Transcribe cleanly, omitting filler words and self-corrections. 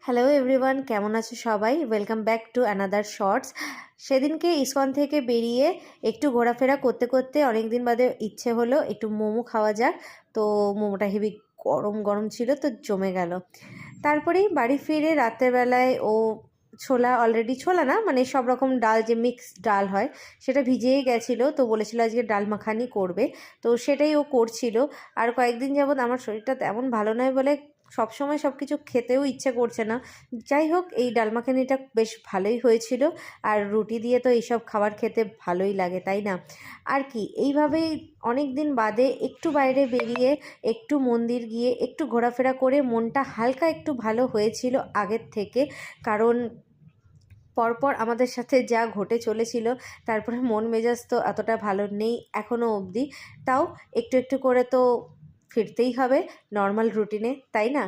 Hello everyone, কেমন আছো সবাই? Welcome back to another shorts. সেদিনকে ইসকন থেকে বেরিয়ে একটু ঘোরাফেরা করতে করতে অনেক দিন বাদে ইচ্ছে হলো একটু মোমো খাওয়া যাক। তো মোমোটা হেভি গরম গরম ছিল, তো জমে গেল। তারপরেই বাড়ি ফিরে রাত্রেবেলায় ও ছোলা, অলরেডি ছোলা না মানে সব রকম ডাল, যে মিক্স ডাল হয় সেটা ভিজেই গেছিলো, তো বলেছিল আজকে ডাল মাখানি করবে, তো সেটাই ও করছিল। আর কয়েকদিন যাবৎ আমার শরীরটা তেমন ভালো নয় বলে সবসময় সব কিছু খেতেও ইচ্ছে করছে না। যাই হোক, এই ডাল মাখানিটা বেশ ভালোই হয়েছিল। আর রুটি দিয়ে তো এইসব খাবার খেতে ভালোই লাগে, তাই না? আর কি, এইভাবেই অনেক দিন বাদে একটু বাইরে বেরিয়ে, একটু মন্দির গিয়ে, একটু ঘোরাফেরা করে মনটা হালকা একটু ভালো হয়েছিল আগের থেকে। কারণ পরপর আমাদের সাথে যা ঘটে চলেছিল, তারপরে মন মেজাজ তো এতটা ভালো নেই এখনও অবধি। তাও একটু একটু করে তো ফিরতেই হবে নর্মাল রুটিনে, তাই না?